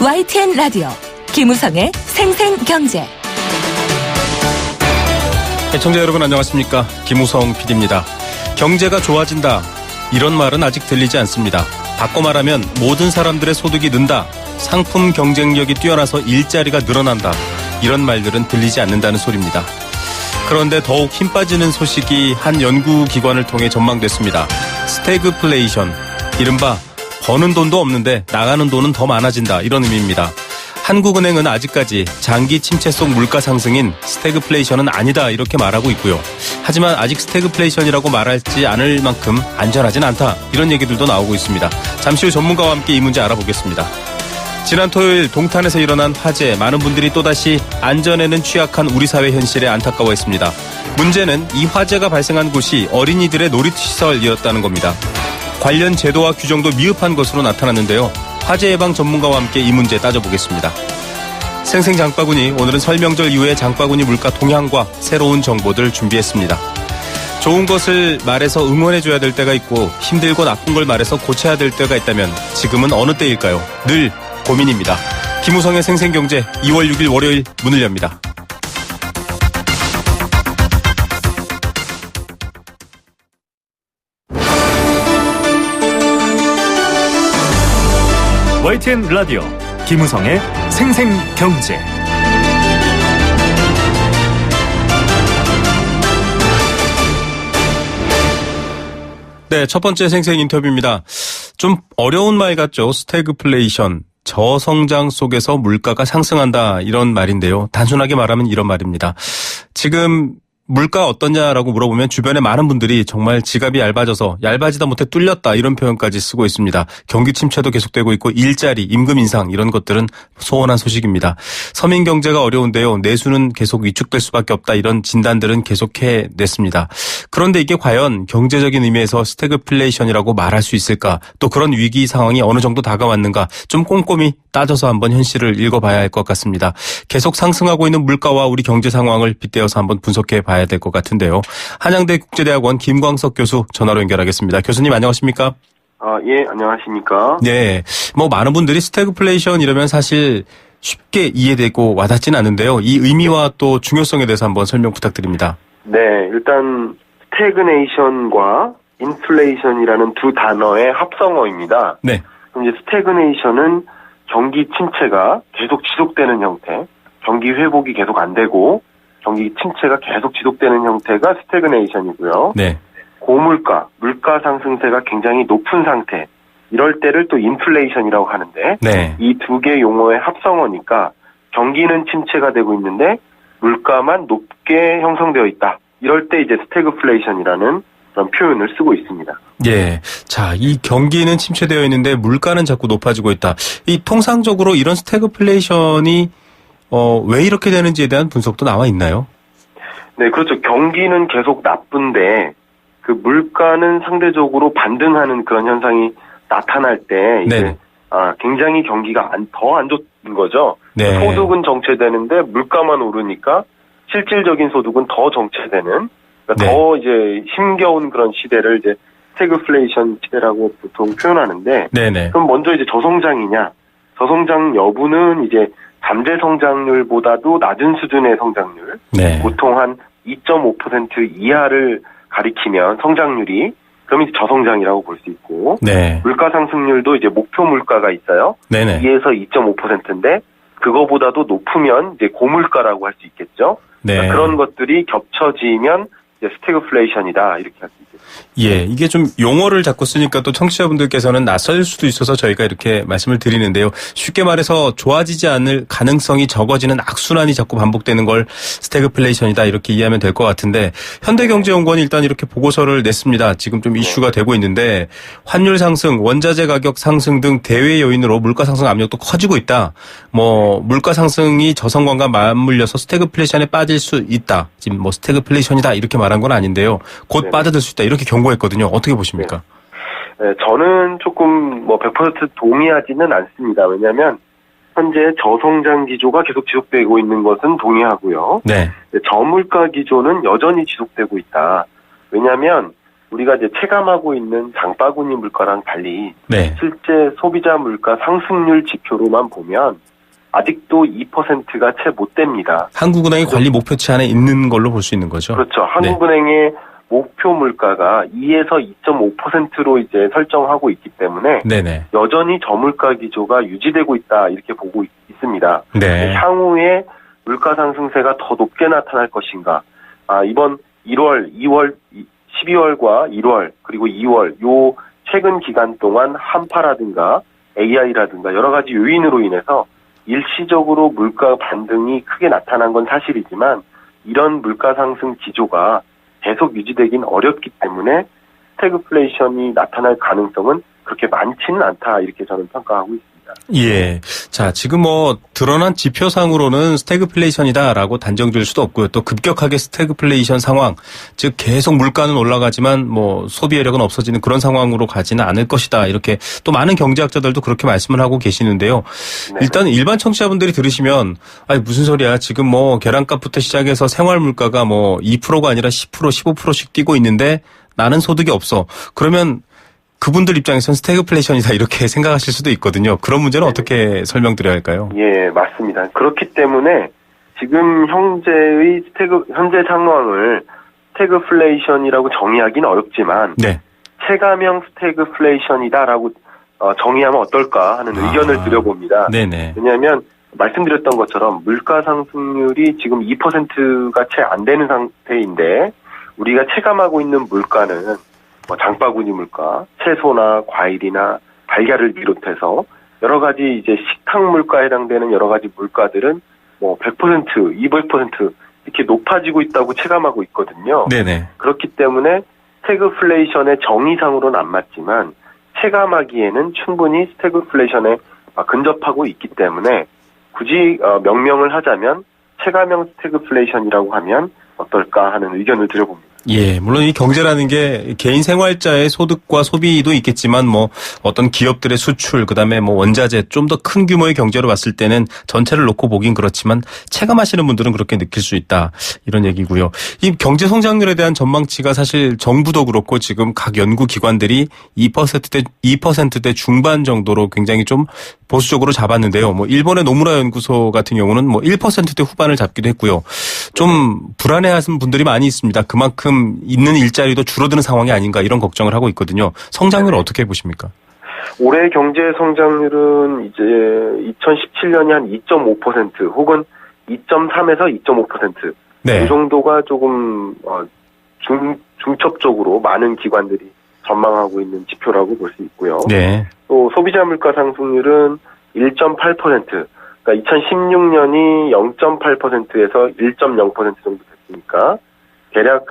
YTN 라디오 김우성의 생생경제. 시청자 여러분 안녕하십니까? 김우성 PD입니다. 경제가 좋아진다. 이런 말은 아직 들리지 않습니다. 바꿔 말하면 모든 사람들의 소득이 는다. 상품 경쟁력이 뛰어나서 일자리가 늘어난다. 이런 말들은 들리지 않는다는 소리입니다. 그런데 더욱 힘 빠지는 소식이 한 연구기관을 통해 전망됐습니다. 스태그플레이션, 이른바 버는 돈도 없는데 나가는 돈은 더 많아진다, 이런 의미입니다. 한국은행은 아직까지 장기 침체 속 물가 상승인 스태그플레이션은 아니다, 이렇게 말하고 있고요. 하지만 아직 스태그플레이션이라고 말하지 않을 만큼 안전하진 않다, 이런 얘기들도 나오고 있습니다. 잠시 후 전문가와 함께 이 문제 알아보겠습니다. 지난 토요일 동탄에서 일어난 화재, 많은 분들이 또다시 안전에는 취약한 우리 사회 현실에 안타까워했습니다. 문제는 이 화재가 발생한 곳이 어린이들의 놀이시설이었다는 겁니다. 관련 제도와 규정도 미흡한 것으로 나타났는데요. 화재 예방 전문가와 함께 이 문제 따져보겠습니다. 생생장바구니, 오늘은 설명절 이후에 장바구니 물가 동향과 새로운 정보들 준비했습니다. 좋은 것을 말해서 응원해줘야 될 때가 있고 힘들고 나쁜 걸 말해서 고쳐야 될 때가 있다면 지금은 어느 때일까요? 늘 고민입니다. 김우성의 생생경제 2월 6일 월요일 문을 엽니다. YTN 라디오 김우성의 생생경제. 네, 첫 번째 생생 인터뷰입니다. 좀 어려운 말 같죠? 스태그플레이션. 저성장 속에서 물가가 상승한다, 이런 말인데요. 단순하게 말하면 이런 말입니다. 지금 물가 어떠냐라고 물어보면 주변에 많은 분들이 정말 지갑이 얇아지다 못해 뚫렸다, 이런 표현까지 쓰고 있습니다. 경기 침체도 계속되고 있고 일자리, 임금 인상, 이런 것들은 소원한 소식입니다. 서민 경제가 어려운데요. 내수는 계속 위축될 수밖에 없다, 이런 진단들은 계속해 냈습니다. 그런데 이게 과연 경제적인 의미에서 스태그플레이션이라고 말할 수 있을까? 또 그런 위기 상황이 어느 정도 다가왔는가? 좀 꼼꼼히 따져서 한번 현실을 읽어봐야 할 것 같습니다. 계속 상승하고 있는 물가와 우리 경제 상황을 빗대어서 한번 분석해 봐야 될 것 같은데요. 한양대 국제대학원 김광석 교수 전화로 연결하겠습니다. 교수님 안녕하십니까? 예, 안녕하십니까? 네, 많은 분들이 스태그플레이션 이러면 사실 쉽게 이해되고 와닿지는 않은데요. 이 의미와 또 중요성에 대해서 한번 설명 부탁드립니다. 네, 일단 스태그네이션과 인플레이션이라는 두 단어의 합성어입니다. 네. 그럼 이제 스태그네이션은 경기 침체가 계속 지속되는 형태, 경기 회복이 계속 안 되고 경기 침체가 계속 지속되는 형태가 스태그네이션이고요. 네. 고물가, 물가 상승세가 굉장히 높은 상태, 이럴 때를 또 인플레이션이라고 하는데, 네. 이 두 개 용어의 합성어니까 경기는 침체가 되고 있는데 물가만 높게 형성되어 있다, 이럴 때 이제 스태그플레이션이라는 그런 표현을 쓰고 있습니다. 예. 자, 이 경기는 침체되어 있는데 물가는 자꾸 높아지고 있다. 이 통상적으로 이런 스태그플레이션이 왜 이렇게 되는지에 대한 분석도 나와 있나요? 네, 그렇죠. 경기는 계속 나쁜데 그 물가는 상대적으로 반등하는 그런 현상이 나타날 때 이제 굉장히 경기가 더 안 좋은 거죠. 네. 소득은 정체되는데 물가만 오르니까 실질적인 소득은 더 정체되는, 그러니까 네. 더 이제 힘겨운 그런 시대를 이제 스태그플레이션 시대라고 보통 표현하는데, 네네. 그럼 먼저 이제 저성장이냐? 저성장 여부는 이제 잠재 성장률보다도 낮은 수준의 성장률, 네. 보통 한 2.5% 이하를 가리키면 성장률이, 그럼 이제 저성장이라고 볼 수 있고, 네. 물가 상승률도 이제 목표 물가가 있어요. 네네. 2에서 2.5%인데 그거보다도 높으면 이제 고물가라고 할 수 있겠죠. 네. 그러니까 그런 것들이 겹쳐지면 이제 스태그플레이션이다, 이렇게 할 수 있겠죠. 예, 이게 좀 용어를 자꾸 쓰니까 또 청취자분들께서는 낯설 수도 있어서 저희가 이렇게 말씀을 드리는데요. 쉽게 말해서 좋아지지 않을 가능성이 적어지는 악순환이 자꾸 반복되는 걸 스태그플레이션이다, 이렇게 이해하면 될 것 같은데, 현대경제연구원이 일단 이렇게 보고서를 냈습니다. 지금 좀 이슈가 되고 있는데, 환율 상승, 원자재 가격 상승 등 대외 요인으로 물가 상승 압력도 커지고 있다. 물가 상승이 저성장과 맞물려서 스태그플레이션에 빠질 수 있다. 지금 스태그플레이션이다, 이렇게 말한 건 아닌데요. 곧 네. 빠져들 수 있다, 이렇게 경고했거든요. 어떻게 보십니까? 네, 저는 조금 100% 동의하지는 않습니다. 왜냐하면 현재 저성장 기조가 계속 지속되고 있는 것은 동의하고요. 네. 저물가 기조는 여전히 지속되고 있다. 왜냐하면 우리가 이제 체감하고 있는 장바구니 물가랑 달리 네. 실제 소비자 물가 상승률 지표로만 보면 아직도 2%가 채 못 됩니다. 한국은행이 관리 목표치 안에 있는 걸로 볼 수 있는 거죠. 그렇죠. 한국은행의 목표 물가가 2에서 2.5%로 이제 설정하고 있기 때문에 네네. 여전히 저물가 기조가 유지되고 있다 이렇게 보고 있습니다. 네. 향후에 물가 상승세가 더 높게 나타날 것인가? 이번 1월, 2월, 12월과 1월 그리고 2월 요 최근 기간 동안 한파라든가 AI라든가 여러 가지 요인으로 인해서 일시적으로 물가 반등이 크게 나타난 건 사실이지만 이런 물가 상승 기조가 계속 유지되긴 어렵기 때문에 스태그플레이션이 나타날 가능성은 그렇게 많지는 않다 이렇게 저는 평가하고 있습니다. 예. 자, 지금 뭐 드러난 지표상으로는 스태그플레이션이다라고 단정 지을 수도 없고요. 또 급격하게 스태그플레이션 상황, 즉 계속 물가는 올라가지만 뭐 소비력은 없어지는 그런 상황으로 가지는 않을 것이다. 이렇게 또 많은 경제학자들도 그렇게 말씀을 하고 계시는데요. 네. 일단 일반 청취자분들이 들으시면 아니 무슨 소리야? 지금 뭐 계란값부터 시작해서 생활 물가가 뭐 2%가 아니라 10%, 15%씩 뛰고 있는데 나는 소득이 없어. 그러면 그분들 입장에서는 스태그플레이션이다 이렇게 생각하실 수도 있거든요. 그런 문제는 어떻게 설명드려야 할까요? 예, 맞습니다. 그렇기 때문에 지금 현재 상황을 스태그플레이션이라고 정의하기는 어렵지만 네. 체감형 스태그플레이션이다라고 정의하면 어떨까 하는 의견을 드려봅니다. 네네. 왜냐하면 말씀드렸던 것처럼 물가 상승률이 지금 2%가 채 안 되는 상태인데 우리가 체감하고 있는 물가는 뭐 장바구니 물가, 채소나 과일이나 달걀을 비롯해서 여러 가지 이제 식탁 물가에 해당되는 여러 가지 물가들은 뭐 100%, 200% 이렇게 높아지고 있다고 체감하고 있거든요. 네네. 그렇기 때문에 스태그플레이션의 정의상으로는 안 맞지만 체감하기에는 충분히 스태그플레이션에 근접하고 있기 때문에 굳이 명명을 하자면 체감형 스태그플레이션이라고 하면 어떨까 하는 의견을 드려봅니다. 예, 물론 이 경제라는 게 개인 생활자의 소득과 소비도 있겠지만 뭐 어떤 기업들의 수출, 그다음에 뭐 원자재 좀 더 큰 규모의 경제로 봤을 때는 전체를 놓고 보긴 그렇지만 체감하시는 분들은 그렇게 느낄 수 있다. 이런 얘기고요. 이 경제 성장률에 대한 전망치가 사실 정부도 그렇고 지금 각 연구 기관들이 2%대 중반 정도로 굉장히 좀 보수적으로 잡았는데요. 뭐 일본의 노무라 연구소 같은 경우는 뭐 1%대 후반을 잡기도 했고요. 좀 불안해하시는 분들이 많이 있습니다. 그만큼 있는 일자리도 줄어드는 상황이 아닌가 이런 걱정을 하고 있거든요. 성장률을 어떻게 보십니까? 올해 경제 성장률은 이제 2017년이 한 2.5% 혹은 2.3에서 2.5%. 네. 이 정도가 조금 중첩적으로 많은 기관들이 전망하고 있는 지표라고 볼 수 있고요. 네. 또 소비자 물가 상승률은 1.8%. 그러니까 2016년이 0.8%에서 1.0% 정도 됐으니까 대략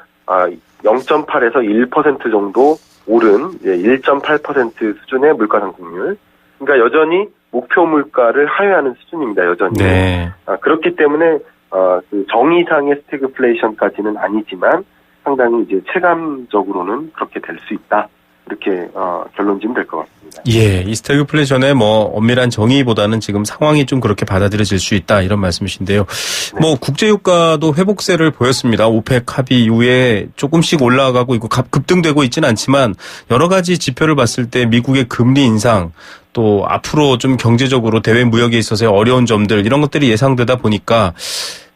0.8에서 1% 정도 오른 1.8% 수준의 물가 상승률. 그러니까 여전히 목표 물가를 하회하는 수준입니다. 여전히. 네. 그렇기 때문에 그 정의상의 스태그플레이션까지는 아니지만 상당히 이제 체감적으로는 그렇게 될 수 있다. 이렇게 결론 지으면 될 것 같습니다. 예, 이 스태그플레이션의 뭐 엄밀한 정의보다는 지금 상황이 좀 그렇게 받아들여질 수 있다 이런 말씀이신데요. 네. 뭐 국제유가도 회복세를 보였습니다. 오펙 합의 이후에 조금씩 올라가고 있고 급등되고 있지는 않지만 여러 가지 지표를 봤을 때 미국의 금리 인상 또 앞으로 좀 경제적으로 대외 무역에 있어서의 어려운 점들 이런 것들이 예상되다 보니까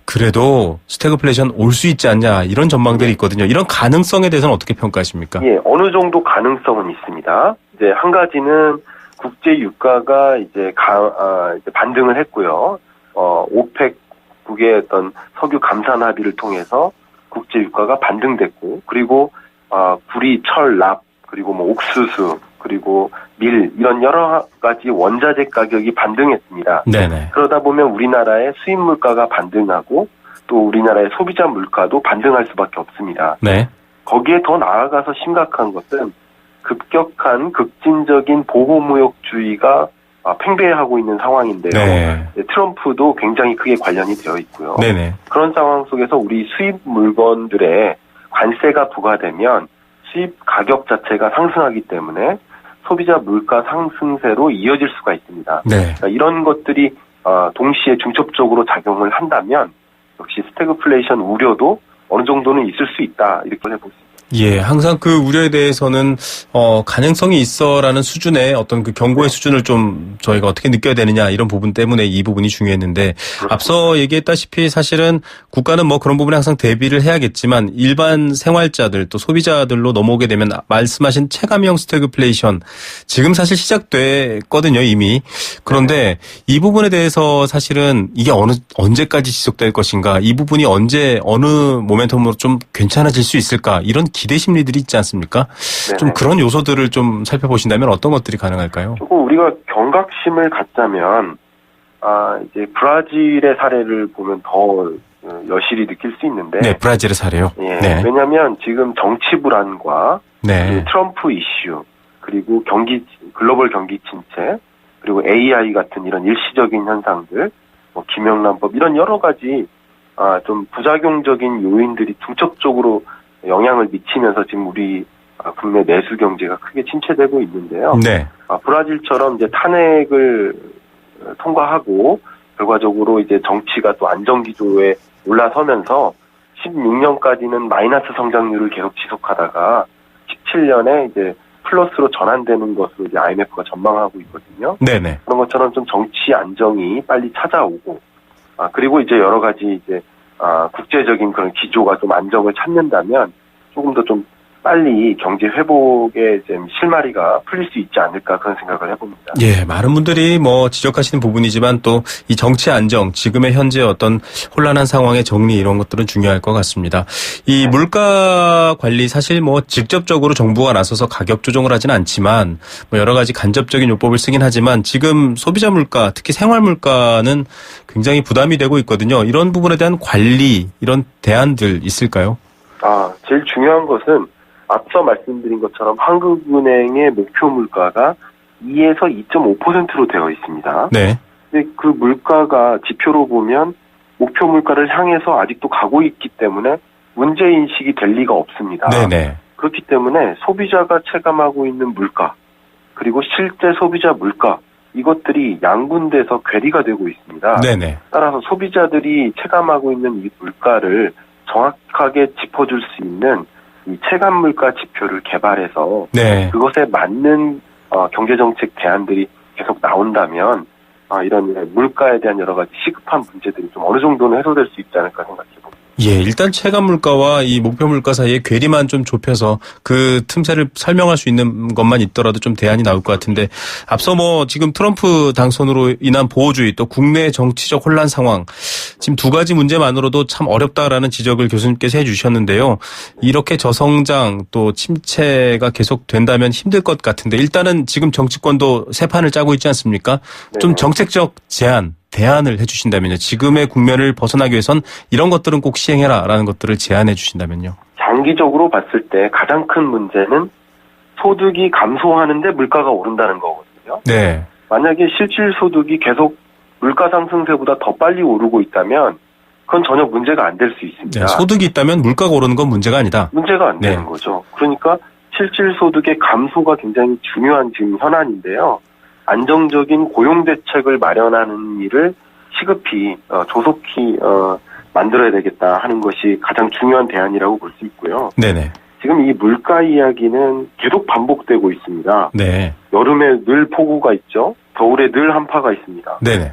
그래도 스태그플레이션 올 수 있지 않냐 이런 전망들이 있거든요. 이런 가능성에 대해서는 어떻게 평가하십니까? 예, 어느 정도 가능성은 있습니다. 이제 한 가지는 국제 유가가 이제 반등을 했고요. 오펙국의 어떤 석유 감산 합의를 통해서 국제 유가가 반등됐고, 그리고 구리, 철, 납, 그리고 뭐 옥수수, 그리고 밀 이런 여러 가지 원자재 가격이 반등했습니다. 네네. 그러다 보면 우리나라의 수입 물가가 반등하고 또 우리나라의 소비자 물가도 반등할 수밖에 없습니다. 네. 거기에 더 나아가서 심각한 것은 급격한 극진적인 보호무역주의가 팽배하고 있는 상황인데요. 네. 트럼프도 굉장히 크게 관련이 되어 있고요. 네네. 그런 상황 속에서 우리 수입 물건들의 관세가 부과되면 수입 가격 자체가 상승하기 때문에 소비자 물가 상승세로 이어질 수가 있습니다. 네. 그러니까 이런 것들이 동시에 중첩적으로 작용을 한다면 역시 스태그플레이션 우려도 어느 정도는 있을 수 있다 이렇게 해볼 수 있습니다. 예, 항상 그 우려에 대해서는 가능성이 있어라는 수준의 어떤 그 경고의 수준을 좀 저희가 어떻게 느껴야 되느냐 이런 부분 때문에 이 부분이 중요했는데 앞서 얘기했다시피 사실은 국가는 뭐 그런 부분에 항상 대비를 해야겠지만 일반 생활자들 또 소비자들로 넘어오게 되면 말씀하신 체감형 스태그플레이션 지금 사실 시작됐거든요 이미. 그런데 이 부분에 대해서 사실은 이게 언제까지 지속될 것인가 이 부분이 언제 어느 모멘텀으로 좀 괜찮아질 수 있을까 이런 기대 심리들이 있지 않습니까? 네네. 좀 그런 요소들을 좀 살펴보신다면 어떤 것들이 가능할까요? 조금 우리가 경각심을 갖자면 이제 브라질의 사례를 보면 더 여실히 느낄 수 있는데. 네, 브라질의 사례요. 예, 네. 왜냐하면 지금 정치 불안과 네. 트럼프 이슈 그리고 글로벌 경기 침체 그리고 AI 같은 이런 일시적인 현상들, 뭐 김영란법 이런 여러 가지 좀 부작용적인 요인들이 중첩적으로 영향을 미치면서 지금 우리 국내 내수 경제가 크게 침체되고 있는데요. 네. 브라질처럼 이제 탄핵을 통과하고 결과적으로 이제 정치가 또 안정 기조에 올라서면서 16년까지는 마이너스 성장률을 계속 지속하다가 17년에 이제 플러스로 전환되는 것으로 이제 IMF가 전망하고 있거든요. 네네. 그런 것처럼 좀 정치 안정이 빨리 찾아오고, 그리고 이제 여러 가지 이제 국제적인 그런 기조가 좀 안정을 찾는다면 조금 더 좀 빨리 경제 회복의 좀 실마리가 풀릴 수 있지 않을까 그런 생각을 해봅니다. 예, 많은 분들이 뭐 지적하시는 부분이지만 또 이 정치 안정, 지금의 현재 어떤 혼란한 상황의 정리 이런 것들은 중요할 것 같습니다. 이 물가 관리 사실 뭐 직접적으로 정부가 나서서 가격 조정을 하진 않지만 뭐 여러 가지 간접적인 요법을 쓰긴 하지만 지금 소비자 물가, 특히 생활 물가는 굉장히 부담이 되고 있거든요. 이런 부분에 대한 관리, 이런 대안들 있을까요? 제일 중요한 것은 앞서 말씀드린 것처럼 한국은행의 목표 물가가 2에서 2.5%로 되어 있습니다. 네. 근데 그 물가가 지표로 보면 목표 물가를 향해서 아직도 가고 있기 때문에 문제인식이 될 리가 없습니다. 네네. 그렇기 때문에 소비자가 체감하고 있는 물가, 그리고 실제 소비자 물가, 이것들이 양분돼서 괴리가 되고 있습니다. 네네. 따라서 소비자들이 체감하고 있는 이 물가를 정확하게 짚어줄 수 있는 이 체감 물가 지표를 개발해서 네. 그것에 맞는 경제정책 대안들이 계속 나온다면 이런 물가에 대한 여러 가지 시급한 문제들이 좀 어느 정도는 해소될 수 있지 않을까 생각해 봅니다. 예, 일단 체감 물가와 이 목표 물가 사이에 괴리만 좀 좁혀서 그 틈새를 설명할 수 있는 것만 있더라도 좀 대안이 나올 것 같은데 앞서 뭐 지금 트럼프 당선으로 인한 보호주의 또 국내 정치적 혼란 상황 지금 두 가지 문제만으로도 참 어렵다라는 지적을 교수님께서 해주셨는데요. 이렇게 저성장 또 침체가 계속 된다면 힘들 것 같은데 일단은 지금 정치권도 새 판을 짜고 있지 않습니까? 좀 정책적 대안을 해주신다면요. 지금의 국면을 벗어나기 위해선 이런 것들은 꼭 시행해라라는 것들을 제안해 주신다면요. 장기적으로 봤을 때 가장 큰 문제는 소득이 감소하는데 물가가 오른다는 거거든요. 네. 만약에 실질 소득이 계속 물가 상승세보다 더 빨리 오르고 있다면 그건 전혀 문제가 안 될 수 있습니다. 네, 소득이 있다면 물가가 오르는 건 문제가 아니다. 문제가 안 되는 거죠. 그러니까 실질 소득의 감소가 굉장히 중요한 지금 현안인데요. 안정적인 고용 대책을 마련하는 일을 시급히 조속히 만들어야 되겠다 하는 것이 가장 중요한 대안이라고 볼 수 있고요. 네네. 지금 이 물가 이야기는 계속 반복되고 있습니다. 네. 여름에 늘 폭우가 있죠. 겨울에 늘 한파가 있습니다. 네네.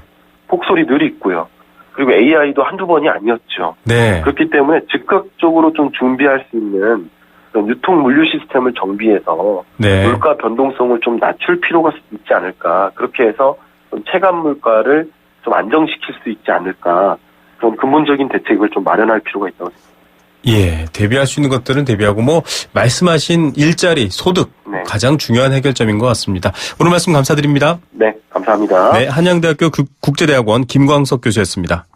폭설이 늘 있고요. 그리고 AI도 한두 번이 아니었죠. 네. 그렇기 때문에 즉각적으로 좀 준비할 수 있는 유통 물류 시스템을 정비해서 네. 물가 변동성을 좀 낮출 필요가 있지 않을까. 그렇게 해서 좀 체감 물가를 좀 안정시킬 수 있지 않을까. 그런 근본적인 대책을 좀 마련할 필요가 있다고 생각합니다. 예, 대비할 수 있는 것들은 대비하고 뭐 말씀하신 일자리, 소득 네. 가장 중요한 해결점인 것 같습니다. 오늘 말씀 감사드립니다. 네, 감사합니다. 네, 한양대학교 국제대학원 김광석 교수였습니다.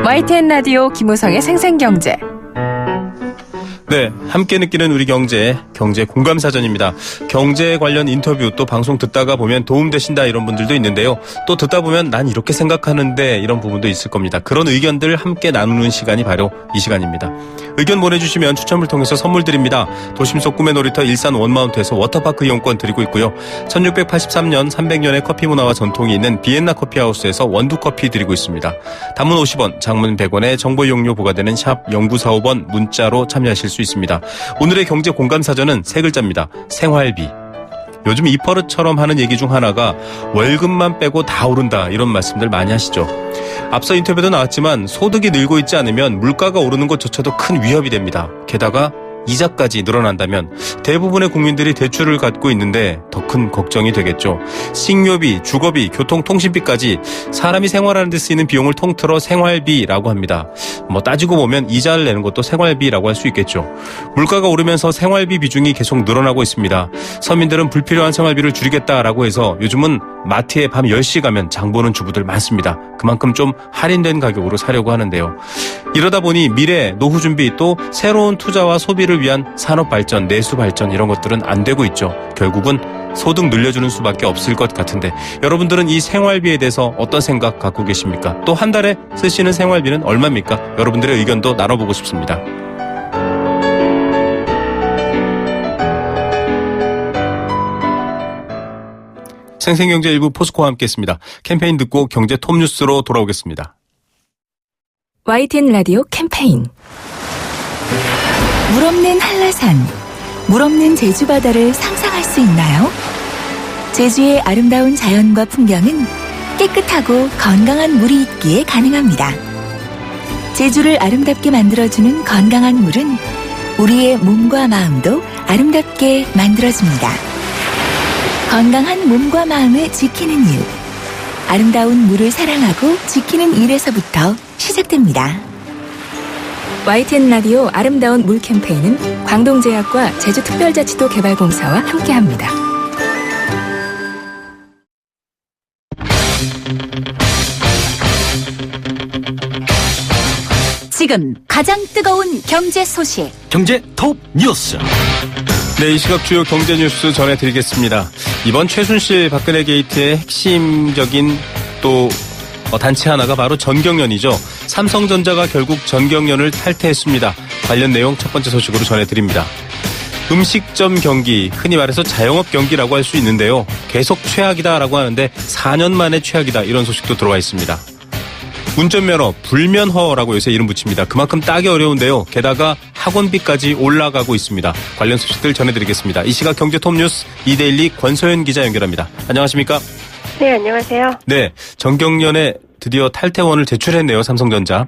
YTN 라디오 김우성의 생생경제. 네, 함께 느끼는 우리 경제 공감사전입니다. 경제 관련 인터뷰 또 방송 듣다가 보면 도움되신다 이런 분들도 있는데요. 또 듣다 보면 난 이렇게 생각하는데 이런 부분도 있을 겁니다. 그런 의견들 함께 나누는 시간이 바로 이 시간입니다. 의견 보내주시면 추첨을 통해서 선물 드립니다. 도심 속 꿈의 놀이터 일산 원마운트에서 워터파크 이용권 드리고 있고요. 1683년 300년의 커피 문화와 전통이 있는 비엔나 커피하우스에서 원두커피 드리고 있습니다. 단문 50원, 장문 100원의 정보 이용료 부과되는 샵 0945번 문자로 참여하실 수 있습니다. 오늘의 경제 공감사전은 세 글자입니다. 생활비. 요즘 이퍼릇처럼 하는 얘기 중 하나가 월급만 빼고 다 오른다 이런 말씀들 많이 하시죠. 앞서 인터뷰도 나왔지만 소득이 늘고 있지 않으면 물가가 오르는 것조차도 큰 위협이 됩니다. 게다가 이자까지 늘어난다면 대부분의 국민들이 대출을 갖고 있는데 더 큰 걱정이 되겠죠. 식료비, 주거비, 교통, 통신비까지 사람이 생활하는 데 쓰이는 비용을 통틀어 생활비라고 합니다. 따지고 보면 이자를 내는 것도 생활비라고 할 수 있겠죠. 물가가 오르면서 생활비 비중이 계속 늘어나고 있습니다. 서민들은 불필요한 생활비를 줄이겠다라고 해서 요즘은 마트에 밤 10시 가면 장 보는 주부들 많습니다. 그만큼 좀 할인된 가격으로 사려고 하는데요. 이러다 보니 미래, 노후 준비 또 새로운 투자와 소비를 위한 산업 발전, 내수 발전 이런 것들은 안 되고 있죠. 결국은 소득 늘려주는 수밖에 없을 것 같은데 여러분들은 이 생활비에 대해서 어떤 생각 갖고 계십니까? 또 한 달에 쓰시는 생활비는 얼마입니까? 여러분들의 의견도 나눠보고 싶습니다. 생생경제 일부 포스코와 함께했습니다. 캠페인 듣고 경제 톱뉴스로 돌아오겠습니다. YTN 라디오 캠페인 물 없는 한라산, 물 없는 제주 바다를 상상할 수 있나요? 제주의 아름다운 자연과 풍경은 깨끗하고 건강한 물이 있기에 가능합니다. 제주를 아름답게 만들어주는 건강한 물은 우리의 몸과 마음도 아름답게 만들어줍니다. 건강한 몸과 마음을 지키는 일, 아름다운 물을 사랑하고 지키는 일에서부터 시작됩니다. YTN 라디오 아름다운 물 캠페인은 광동제약과 제주특별자치도 개발공사와 함께합니다. 지금 가장 뜨거운 경제 소식. 경제 톱 뉴스. 네, 이 시각 주요 경제 뉴스 전해드리겠습니다. 이번 최순실 박근혜 게이트의 핵심적인 또 단체 하나가 바로 전경련이죠. 삼성전자가 결국 전경련을 탈퇴했습니다. 관련 내용 첫 번째 소식으로 전해드립니다. 음식점 경기, 흔히 말해서 자영업 경기라고 할 수 있는데요. 계속 최악이다라고 하는데 4년 만에 최악이다 이런 소식도 들어와 있습니다. 운전면허 불면허라고 요새 이름 붙입니다. 그만큼 따기 어려운데요. 게다가 학원비까지 올라가고 있습니다. 관련 소식들 전해드리겠습니다. 이 시각 경제 톱뉴스 이데일리 권소연 기자 연결합니다. 안녕하십니까? 네, 안녕하세요. 네, 전경련에 드디어 탈퇴원을 제출했네요, 삼성전자.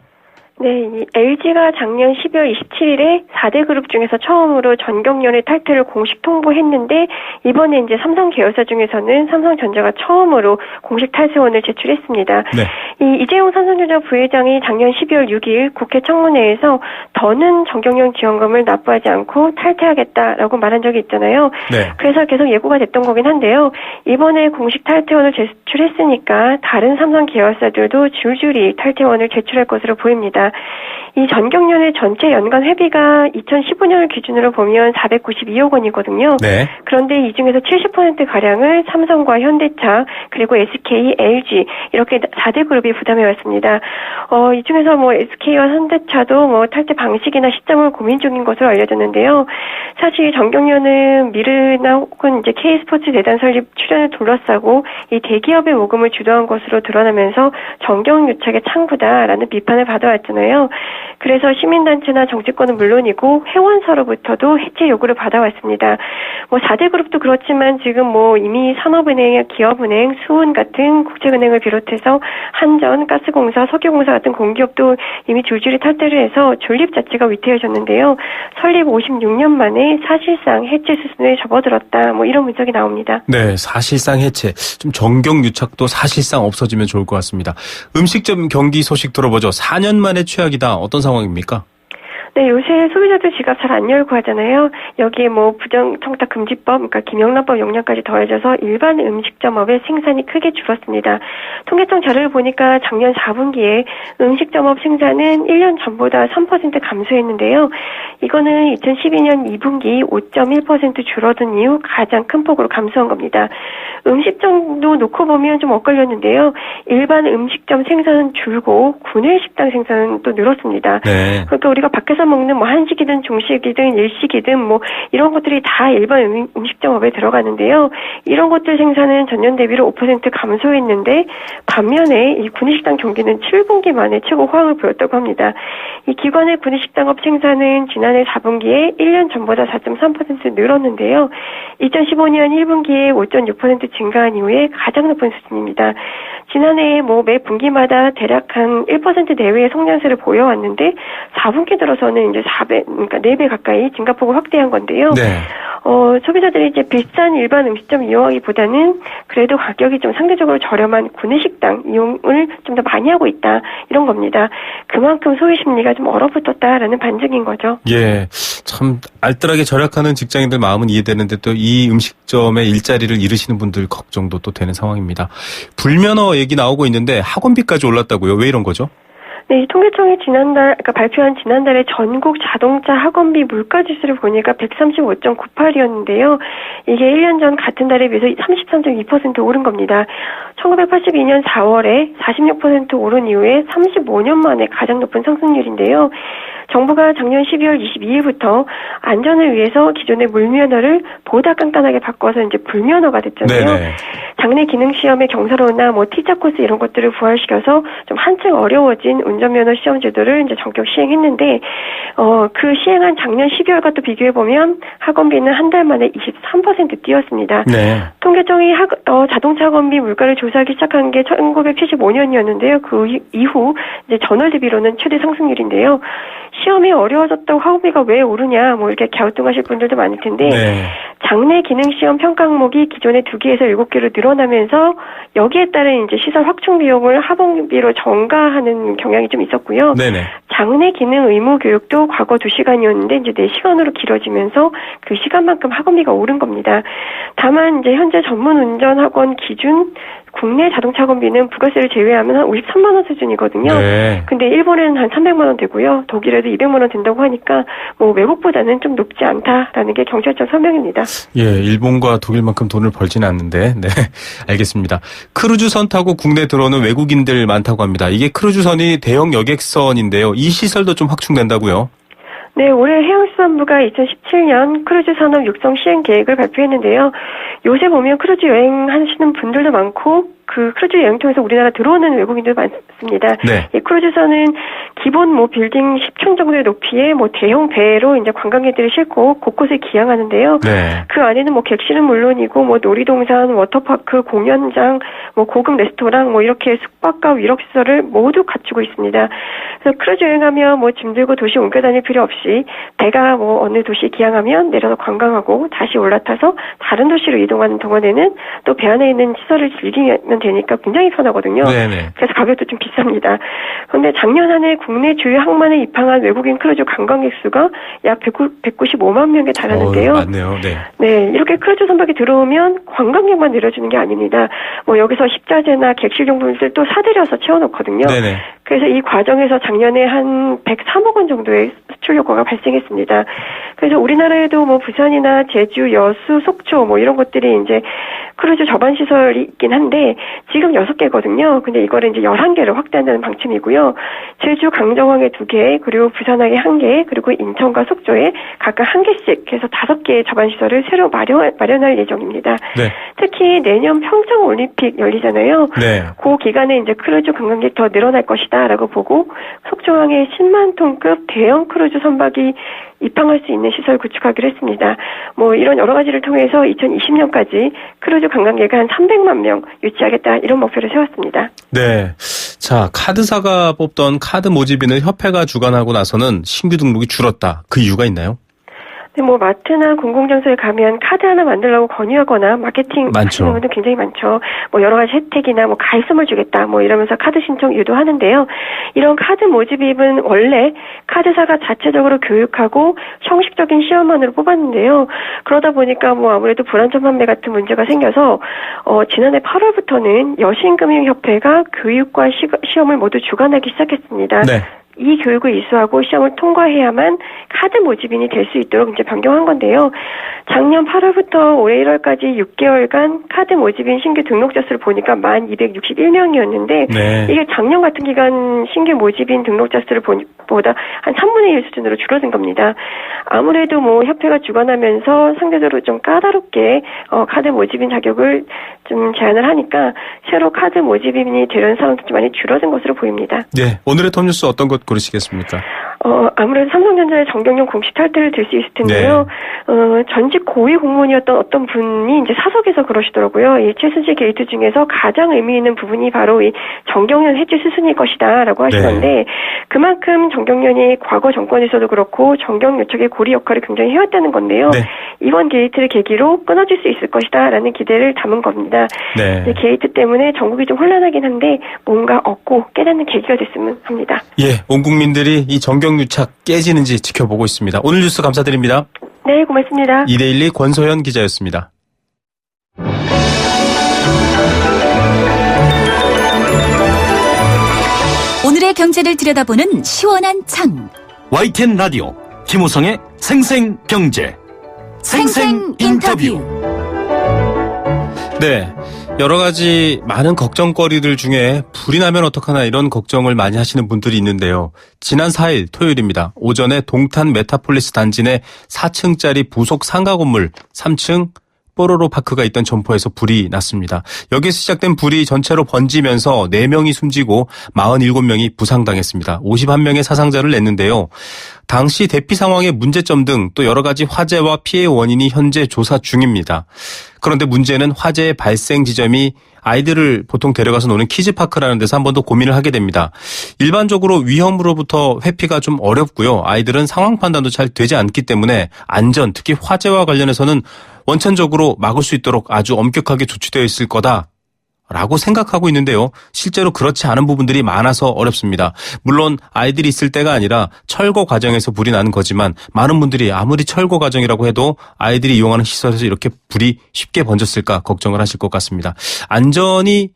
네, LG가 작년 12월 27일에 4대 그룹 중에서 처음으로 전경련의 탈퇴를 공식 통보했는데 이번에 이제 삼성 계열사 중에서는 삼성전자가 처음으로 공식 탈퇴원을 제출했습니다. 네. 이 이재용 삼성전자 부회장이 작년 12월 6일 국회 청문회에서 더는 전경련 지원금을 납부하지 않고 탈퇴하겠다라고 말한 적이 있잖아요. 네. 그래서 계속 예고가 됐던 거긴 한데요. 이번에 공식 탈퇴원을 제출했으니까 다른 삼성 계열사들도 줄줄이 탈퇴원을 제출할 것으로 보입니다. 이 전경련의 전체 연간 회비가 2015년을 기준으로 보면 492억 원이거든요. 네. 그런데 이 중에서 70%가량을 삼성과 현대차 그리고 SK, LG 이렇게 4대 그룹이 부담해왔습니다. 이 중에서 SK와 현대차도 탈퇴 방식이나 시점을 고민 중인 것으로 알려졌는데요. 사실 전경련은 미르나 혹은 이제 K스포츠 재단 설립 출연을 둘러싸고 이 대기업의 모금을 주도한 것으로 드러나면서 정경유착의 창구다라는 비판을 받아왔잖아요. 그래서 시민단체나 정치권은 물론이고 회원사로부터도 해체 요구를 받아왔습니다. 4대 그룹도 그렇지만 지금 이미 산업은행, 기업은행, 수은 같은 국책은행을 비롯해서 한전, 가스공사, 석유공사 같은 공기업도 이미 줄줄이 탈퇴를 해서 존립 자체가 위태해졌는데요. 설립 56년 만에 사실상 해체 수순에 접어들었다. 이런 분석이 나옵니다. 네, 사실상 해체. 좀 정경유착도 사실상 없어지면 좋을 것 같습니다. 음식점 경기 소식 들어보죠. 4년 만에 최악이다. 어떤 상황입니까? 네, 요새 소비자들 지갑 잘 안 열고 하잖아요. 여기에 뭐 부정청탁 금지법, 그러니까 김영란법 용량까지 더해져서 일반 음식점업의 생산이 크게 줄었습니다. 통계청 자료를 보니까 작년 4분기에 음식점업 생산은 1년 전보다 3% 감소했는데요. 이거는 2012년 2분기 5.1% 줄어든 이후 가장 큰 폭으로 감소한 겁니다. 음식점도 놓고 보면 좀 엇갈렸는데요. 일반 음식점 생산은 줄고 구내식당 생산은 또 늘었습니다. 네. 그러니까 우리가 밖에서 먹는 뭐 한식이든 중식이든 일식이든 뭐 이런 것들이 다 일반 음식점업에 들어가는데요. 이런 것들 생산은 전년 대비로 5% 감소했는데 반면에 이 구내식당 경기는 7분기 만에 최고 호황을 보였다고 합니다. 이 기관의 구내식당업 생산은 지난해 4분기에 1년 전보다 4.3% 늘었는데요. 2015년 1분기에 5.6% 증가한 이후에 가장 높은 수준입니다. 지난해 뭐 매 분기마다 대략 한 1% 내외의 성장세를 보여왔는데 4분기 들어서는 이제 4배, 그러니까 4배 가까이 증가폭을 확대한 건데요. 네. 소비자들이 이제 비싼 일반 음식점 이용하기보다는 그래도 가격이 좀 상대적으로 저렴한 구내식당 이용을 좀 더 많이 하고 있다. 이런 겁니다. 그만큼 소비 심리가 좀 얼어붙었다라는 반증인 거죠. 예. 참 알뜰하게 절약하는 직장인들 마음은 이해되는데 또 이 음식점의 일자리를 잃으시는 분들 걱정도 또 되는 상황입니다. 불면허 얘기 나오고 있는데 학원비까지 올랐다고요? 왜 이런 거죠? 네, 통계청이 발표한 지난달에 전국 자동차 학원비 물가지수를 보니까 135.98이었는데요. 이게 1년 전 같은 달에 비해서 33.2% 오른 겁니다. 1982년 4월에 46% 오른 이후에 35년 만에 가장 높은 상승률인데요. 정부가 작년 12월 22일부터 안전을 위해서 기존의 물면허를 보다 간단하게 바꿔서 이제 불면허가 됐잖아요. 네네. 장내 기능 시험의 경사로나 뭐 T자 코스 이런 것들을 부활시켜서 좀 한층 어려워진 운전면허 시험 제도를 이제 전격 시행했는데 그 시행한 작년 12월과 또 비교해 보면 학원비는 한 달 만에 23% 뛰었습니다. 네. 통계청이 자동차 학원비 물가를 조사하기 시작한 게 1975년이었는데요. 그 이후 이제 전월 대비로는 최대 상승률인데요. 시험이 어려워졌다고 학원비가 왜 오르냐 뭐 이렇게 갸우뚱하실 분들도 많을 텐데 네. 장내 기능 시험 평가 항목이 기존의 2개에서 7개로 늘어나면서 여기에 따른 이제 시설 확충 비용을 학원비로 전가하는 경향이 좀 있었고요. 네네. 장내 기능 의무 교육도 과거 2시간이었는데 이제 4시간으로 길어지면서 그 시간만큼 학원비가 오른 겁니다. 다만 이제 현재 전문 운전 학원 기준 국내 자동차 학원비는 부가세를 제외하면 한 53만 원 수준이거든요. 네. 근데 일본에는 한 300만 원 되고요. 독일에도 200만 원 된다고 하니까 뭐 외국보다는 좀 높지 않다라는 게 경찰청 설명입니다. 예, 일본과 독일만큼 돈을 벌지는 않는데, 네, 알겠습니다. 크루즈선 타고 국내 들어오는 외국인들 많다고 합니다. 이게 크루즈선이 대형 여객선인데요. 이 시설도 좀 확충된다고요? 네, 올해 해양수산부가 2017년 크루즈 산업 육성 시행 계획을 발표했는데요. 요새 보면 크루즈 여행 하시는 분들도 많고 그 크루즈 여행 통해서 우리나라 들어오는 외국인들 많습니다. 네. 이 크루즈선은 기본 뭐 빌딩 10층 정도의 높이의 뭐 대형 배로 이제 관광객들을 싣고 곳곳에 기항하는데요. 네. 그 안에는 뭐 객실은 물론이고 뭐 놀이동산, 워터파크, 공연장, 뭐 고급 레스토랑 뭐 이렇게 숙박과 위력시설을 모두 갖추고 있습니다. 그래서 크루즈 여행하면 뭐 짐 들고 도시 옮겨 다닐 필요 없이 배가 뭐 어느 도시에 기항하면 내려서 관광하고 다시 올라타서 다른 도시로 이동하는 동안에는 또 배 안에 있는 시설을 즐기면 되니까 굉장히 편하거든요. 네네. 그래서 가격도 좀 비쌉니다. 그런데 작년 한 해 국내 주요 항만에 입항한 외국인 크루즈 관광객 수가 약 195만 명에 달하는데요. 많네요. 네. 네, 이렇게 크루즈 선박이 들어오면 관광객만 내려주는 게 아닙니다. 뭐 여기서 식자재나 객실 용품들 또 사들여서 채워놓거든요. 네네. 그래서 이 과정에서 작년에 한 103억 원 정도의 수출 효과가 발생했습니다. 그래서 우리나라에도 뭐 부산이나 제주, 여수, 속초 뭐 이런 것들이 이제 크루즈 접안 시설이 있긴 한데 지금 6개거든요. 근데 이거를 이제 11개를 확대한다는 방침이고요. 제주 강정항에 2개, 그리고 부산항에 1개, 그리고 인천과 속초에 각각 1개씩 해서 5개의 접안 시설을 새로 마련할 예정입니다. 네. 특히 내년 평창 올림픽 열리잖아요. 네. 그 기간에 이제 크루즈 관광객 더 늘어날 것이다라고 보고 속초항에 10만 톤급 대형 크루즈 선박이 입항할 수 있는 시설 구축하기로 했습니다. 뭐 이런 여러 가지를 통해서 2020년까지 크루즈 관광객을 한 300만 명 유치하겠다 이런 목표를 세웠습니다. 네. 자, 카드사가 뽑던 카드 모집인을 협회가 주관하고 나서는 신규 등록이 줄었다. 그 이유가 있나요? 네, 뭐 마트나 공공장소에 가면 카드 하나 만들라고 권유하거나 마케팅 많죠. 하시는 분들 굉장히 많죠. 뭐 여러 가지 혜택이나 뭐 갈선물 주겠다 뭐 이러면서 카드 신청 유도하는데요. 이런 카드 모집입은 원래 카드사가 자체적으로 교육하고 형식적인 시험만으로 뽑았는데요. 그러다 보니까 뭐 아무래도 불안전 판매 같은 문제가 생겨서 지난해 8월부터는 여신금융협회가 교육과 시험을 모두 주관하기 시작했습니다. 네. 이 교육을 이수하고 시험을 통과해야만 카드 모집인이 될 수 있도록 이제 변경한 건데요. 작년 8월부터 올해 1월까지 6개월간 카드 모집인 신규 등록자 수를 보니까 1,261명이었는데 네. 이게 작년 같은 기간 신규 모집인 등록자 수를 보다 한 3분의 1 수준으로 줄어든 겁니다. 아무래도 뭐 협회가 주관하면서 상대적으로 좀 까다롭게 카드 모집인 자격을 좀 제한을 하니까 새로 카드 모집인이 되려는 사람들이 좀 많이 줄어든 것으로 보입니다. 네. 오늘의 톱뉴스 어떤 것 고르시겠습니까? 아무래도 삼성전자의 정경련 공식 탈퇴를 들 수 있을 텐데요. 전직 고위 공무원이었던 어떤 분이 이제 사석에서 그러시더라고요. 이 최순실 게이트 중에서 가장 의미 있는 부분이 바로 이 정경련 해지 수순일 것이다라고 하시던데 네. 그만큼 정경련이 과거 정권에서도 그렇고 정경유착의 고리 역할을 굉장히 해왔다는 건데요. 네. 이번 게이트를 계기로 끊어질 수 있을 것이다라는 기대를 담은 겁니다. 네. 이 게이트 때문에 전국이 좀 혼란하긴 한데 뭔가 얻고 깨닫는 계기가 됐으면 합니다. 예, 온 국민들이 이 정경유착 깨지는지 지켜보고 있습니다. 오늘 뉴스 감사드립니다. 네, 고맙습니다. 2대1 권소연 기자였습니다. 오늘의 경제를 들여다보는 시원한 창. YTN 라디오 김우성의 생생경제 생생 인터뷰. 네. 여러 가지 많은 걱정거리들 중에 불이 나면 어떡하나 이런 걱정을 많이 하시는 분들이 있는데요. 지난 4일 토요일입니다. 오전에 동탄 메타폴리스 단지 내 4층짜리 부속 상가 건물 3층 뽀로로 파크가 있던 점포에서 불이 났습니다. 여기서 시작된 불이 전체로 번지면서 4명이 숨지고 47명이 부상당했습니다. 51명의 사상자를 냈는데요. 당시 대피 상황의 문제점 등 또 여러 가지 화재와 피해 원인이 현재 조사 중입니다. 그런데 문제는 화재의 발생 지점이 아이들을 보통 데려가서 노는 키즈파크라는 데서 한 번 더 고민을 하게 됩니다. 일반적으로 위험으로부터 회피가 좀 어렵고요. 아이들은 상황 판단도 잘 되지 않기 때문에 안전, 특히 화재와 관련해서는 원천적으로 막을 수 있도록 아주 엄격하게 조치되어 있을 거다라고 생각하고 있는데요. 실제로 그렇지 않은 부분들이 많아서 어렵습니다. 물론 아이들이 있을 때가 아니라 철거 과정에서 불이 나는 거지만 많은 분들이 아무리 철거 과정이라고 해도 아이들이 이용하는 시설에서 이렇게 불이 쉽게 번졌을까 걱정을 하실 것 같습니다. 안전이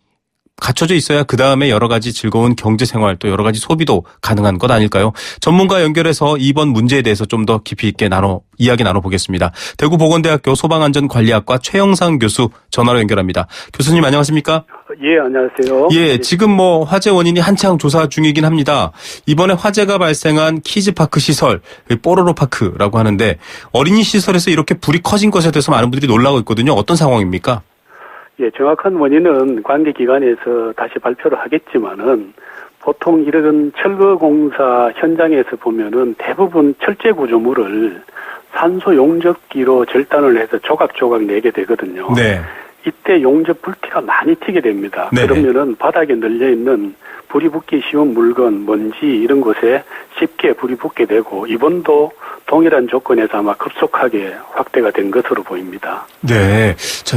갖춰져 있어야 그다음에 여러 가지 즐거운 경제생활 또 여러 가지 소비도 가능한 것 아닐까요? 전문가 연결해서 이번 문제에 대해서 좀 더 깊이 있게 이야기 나눠보겠습니다. 대구보건대학교 소방안전관리학과 최영상 교수 전화로 연결합니다. 교수님 안녕하십니까? 예, 안녕하세요. 예, 지금 화재 원인이 한창 조사 중이긴 합니다. 이번에 화재가 발생한 키즈파크 시설, 뽀로로 파크라고 하는데 어린이 시설에서 이렇게 불이 커진 것에 대해서 많은 분들이 놀라고 있거든요. 어떤 상황입니까? 예, 정확한 원인은 관계기관에서 다시 발표를 하겠지만은 보통 이런 철거공사 현장에서 보면은 대부분 철제 구조물을 산소 용접기로 절단을 해서 조각조각 내게 되거든요. 네. 이때 용접 불티가 많이 튀게 됩니다. 네네. 그러면은 바닥에 널려 있는 불이 붙기 쉬운 물건, 먼지 이런 곳에 쉽게 불이 붙게 되고 이번도 동일한 조건에서 아마 급속하게 확대가 된 것으로 보입니다. 네. 자,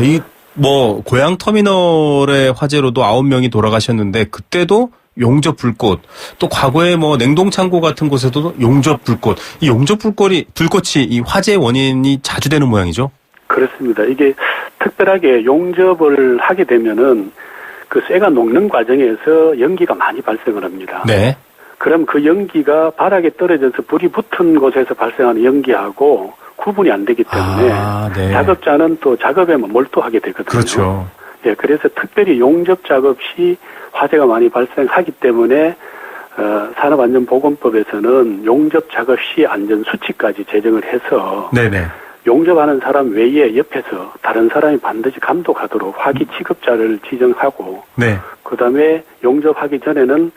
고향 터미널의 화재로도 9명이 돌아가셨는데 그때도 용접 불꽃, 또 과거에 냉동창고 같은 곳에도 용접 불꽃, 이 용접 불꽃이 이 화재의 원인이 자주 되는 모양이죠? 그렇습니다. 이게 특별하게 용접을 하게 되면은 그 쇠가 녹는 과정에서 연기가 많이 발생을 합니다. 네. 그럼 그 연기가 바닥에 떨어져서 불이 붙은 곳에서 발생하는 연기하고 구분이 안 되기 때문에 네. 작업자는 또 작업에만 몰두하게 되거든요. 그렇죠. 예, 그래서 특별히 용접 작업 시 화재가 많이 발생하기 때문에 산업안전보건법에서는 용접 작업 시 안전 수치까지 제정을 해서 네네. 용접하는 사람 외에 옆에서 다른 사람이 반드시 감독하도록 화기 취급자를 지정하고 네. 그다음에 용접하기 전에는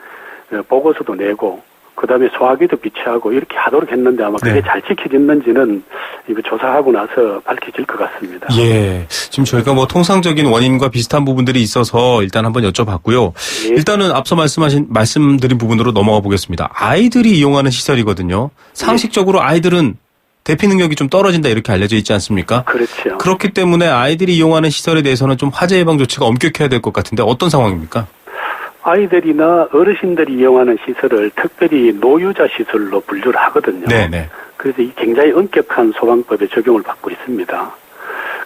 보고서도 내고 그다음에 소화기도 비치하고 이렇게 하도록 했는데 아마 그게 네. 잘 지켜졌는지는 이거 조사하고 나서 밝혀질 것 같습니다. 예. 지금 저희가 통상적인 원인과 비슷한 부분들이 있어서 일단 한번 여쭤봤고요. 예. 일단은 앞서 말씀드린 부분으로 넘어가 보겠습니다. 아이들이 이용하는 시설이거든요. 상식적으로 아이들은 대피 능력이 좀 떨어진다 이렇게 알려져 있지 않습니까? 그렇죠. 그렇기 때문에 아이들이 이용하는 시설에 대해서는 좀 화재 예방 조치가 엄격해야 될 것 같은데 어떤 상황입니까? 아이들이나 어르신들이 이용하는 시설을 특별히 노유자 시설로 분류를 하거든요. 네네. 그래서 이 굉장히 엄격한 소방법에 적용을 받고 있습니다.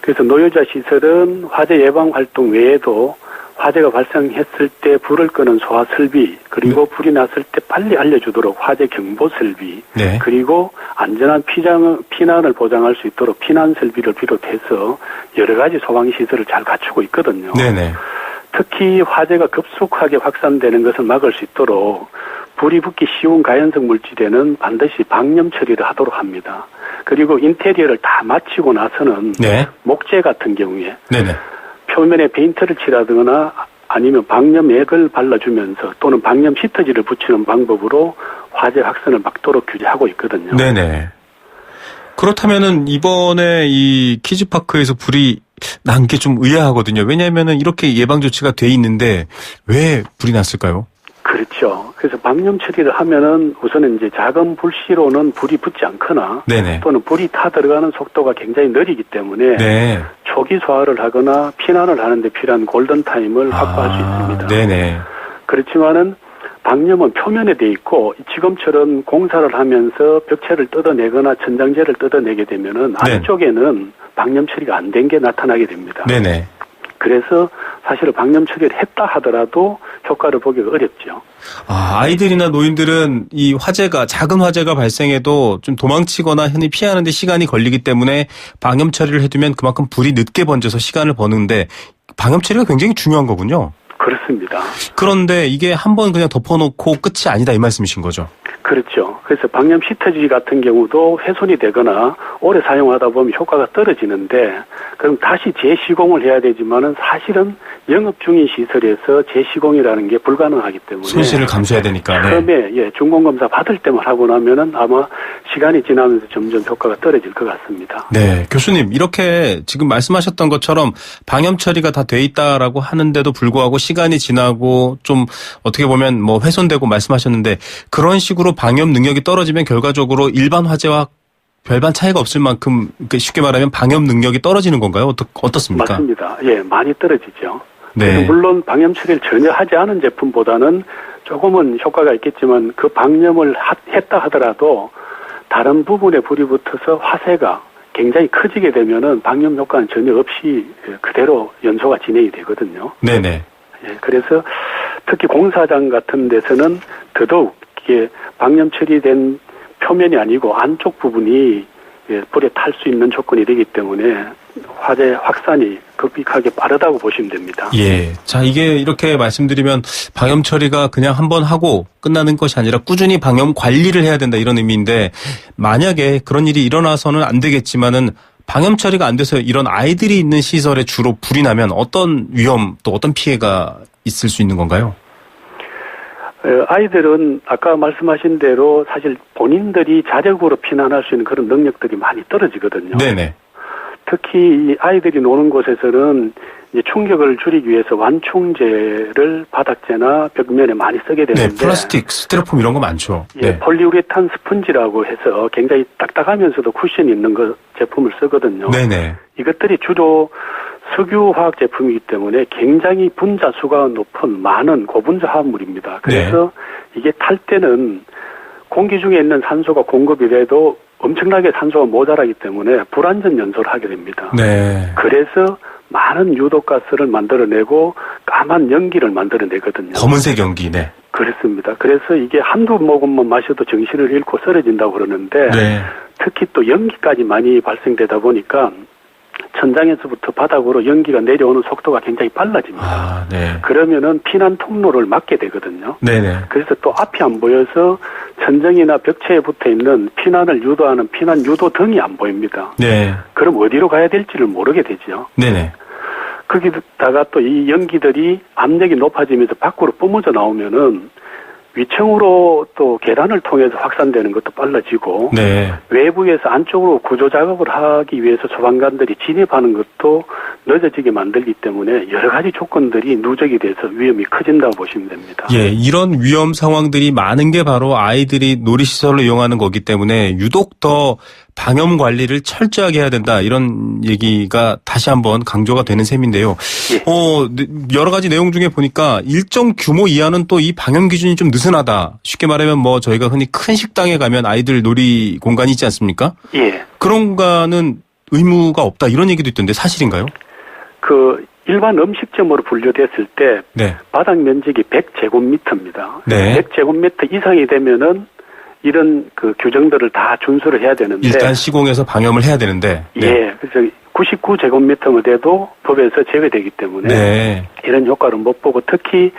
그래서 노유자 시설은 화재 예방 활동 외에도 화재가 발생했을 때 불을 끄는 소화 설비, 그리고 불이 났을 때 빨리 알려주도록 화재 경보 설비, 네. 그리고 안전한 피난을 보장할 수 있도록 피난 설비를 비롯해서 여러 가지 소방 시설을 잘 갖추고 있거든요. 네네. 특히 화재가 급속하게 확산되는 것을 막을 수 있도록 불이 붙기 쉬운 가연성 물질에는 반드시 방염 처리를 하도록 합니다. 그리고 인테리어를 다 마치고 나서는 네. 목재 같은 경우에 네네. 표면에 페인트를 칠하거나 아니면 방염액을 발라주면서 또는 방염 시트지를 붙이는 방법으로 화재 확산을 막도록 규제하고 있거든요. 네네. 그렇다면은 이번에 이 키즈파크에서 불이 난 게 좀 의아하거든요. 왜냐하면은 이렇게 예방 조치가 돼 있는데 왜 불이 났을까요? 그렇죠. 그래서 방염 처리를 하면은 우선은 이제 작은 불씨로는 불이 붙지 않거나 네네. 또는 불이 타 들어가는 속도가 굉장히 느리기 때문에 네. 초기 소화를 하거나 피난을 하는데 필요한 골든 타임을 확보할 수 있습니다. 네네. 그렇지만은 방염은 표면에 돼 있고 지금처럼 공사를 하면서 벽체를 뜯어내거나 천장재를 뜯어내게 되면은 네. 안쪽에는 방염 처리가 안 된 게 나타나게 됩니다. 네네. 그래서 사실은 방염 처리를 했다 하더라도 효과를 보기가 어렵죠. 아이들이나 노인들은 이 화재가, 작은 화재가 발생해도 좀 도망치거나 흔히 피하는데 시간이 걸리기 때문에 방염 처리를 해두면 그만큼 불이 늦게 번져서 시간을 버는데 방염 처리가 굉장히 중요한 거군요. 그렇습니다. 그런데 이게 한번 그냥 덮어놓고 끝이 아니다 이 말씀이신 거죠? 그렇죠. 그래서 방염 시트지 같은 경우도 훼손이 되거나 오래 사용하다 보면 효과가 떨어지는데 그럼 다시 재시공을 해야 되지만은 사실은 영업 중인 시설에서 재시공이라는 게 불가능하기 때문에 손실을 감수해야 되니까. 네. 처음에 중공검사 받을 때만 하고 나면은 아마 시간이 지나면서 점점 효과가 떨어질 것 같습니다. 네, 교수님 이렇게 지금 말씀하셨던 것처럼 방염 처리가 다 돼 있다라고 하는데도 불구하고 시간이 지나고 좀 어떻게 보면 뭐 훼손되고 말씀하셨는데 그런 식으로 방염 능력이 떨어지면 결과적으로 일반 화재와 별반 차이가 없을 만큼 쉽게 말하면 방염 능력이 떨어지는 건가요? 어떻습니까? 맞습니다. 예, 많이 떨어지죠. 네. 물론 방염 처리를 전혀 하지 않은 제품보다는 조금은 효과가 있겠지만 그 방염을 했다 하더라도 다른 부분에 불이 붙어서 화재가 굉장히 커지게 되면은 방염 효과는 전혀 없이 그대로 연소가 진행이 되거든요. 네네. 예, 그래서 특히 공사장 같은 데서는 더더욱 이게 방염 처리된 표면이 아니고 안쪽 부분이 불에 탈 수 있는 조건이 되기 때문에 화재 확산이 급격하게 빠르다고 보시면 됩니다. 예. 자, 이게 이렇게 말씀드리면 방염 처리가 그냥 한번 하고 끝나는 것이 아니라 꾸준히 방염 관리를 해야 된다 이런 의미인데 만약에 그런 일이 일어나서는 안 되겠지만은 방염 처리가 안 돼서 이런 아이들이 있는 시설에 주로 불이 나면 어떤 위험 또 어떤 피해가 있을 수 있는 건가요? 아이들은 아까 말씀하신 대로 사실 본인들이 자력으로 피난할 수 있는 그런 능력들이 많이 떨어지거든요. 네네. 특히 이 아이들이 노는 곳에서는 이제 충격을 줄이기 위해서 완충제를 바닥재나 벽면에 많이 쓰게 되는데 네, 플라스틱, 스티로폼 이런 거 많죠. 예, 네. 폴리우레탄 스펀지라고 해서 굉장히 딱딱하면서도 쿠션이 있는 제품을 쓰거든요. 네네. 이것들이 주로 석유화학 제품이기 때문에 굉장히 분자수가 높은 많은 고분자 화합물입니다. 그래서 이게 탈 때는 공기 중에 있는 산소가 공급이 돼도 엄청나게 산소가 모자라기 때문에 불안전 연소를 하게 됩니다. 네. 그래서 많은 유독가스를 만들어내고 까만 연기를 만들어내거든요. 검은색 연기, 네. 그렇습니다. 그래서 이게 한두 모금만 마셔도 정신을 잃고 쓰러진다고 그러는데 네. 특히 또 연기까지 많이 발생되다 보니까 천장에서부터 바닥으로 연기가 내려오는 속도가 굉장히 빨라집니다. 아, 네. 그러면은 피난 통로를 막게 되거든요. 네네. 그래서 또 앞이 안 보여서 천정이나 벽체에 붙어 있는 피난을 유도하는 피난 유도 등이 안 보입니다. 네. 그럼 어디로 가야 될지를 모르게 되죠. 네네. 거기다가 또 이 연기들이 압력이 높아지면서 밖으로 뿜어져 나오면은 위층으로 또 계단을 통해서 확산되는 것도 빨라지고 네. 외부에서 안쪽으로 구조 작업을 하기 위해서 소방관들이 진입하는 것도 늦어지게 만들기 때문에 여러 가지 조건들이 누적이 돼서 위험이 커진다고 보시면 됩니다. 예, 이런 위험 상황들이 많은 게 바로 아이들이 놀이시설을 이용하는 거기 때문에 유독 더 방염 관리를 철저하게 해야 된다 이런 얘기가 다시 한번 강조가 되는 셈인데요. 여러 가지 내용 중에 보니까 일정 규모 이하는 또 이 방염 기준이 좀 느슨하다. 쉽게 말하면 뭐 저희가 흔히 큰 식당에 가면 아이들 놀이 공간이 있지 않습니까? 예. 그런 공간은 의무가 없다 이런 얘기도 있던데 사실인가요? 그 일반 음식점으로 분류됐을 때 네. 바닥 면적이 100제곱미터입니다. 네. 100제곱미터 이상이 되면은 이런 그 규정들을 다 준수를 해야 되는데 일단 시공해서 방염을 해야 되는데 네. 예, 그래서 99제곱미터만 돼도 법에서 제외되기 때문에 네. 이런 효과를 못 보고 특히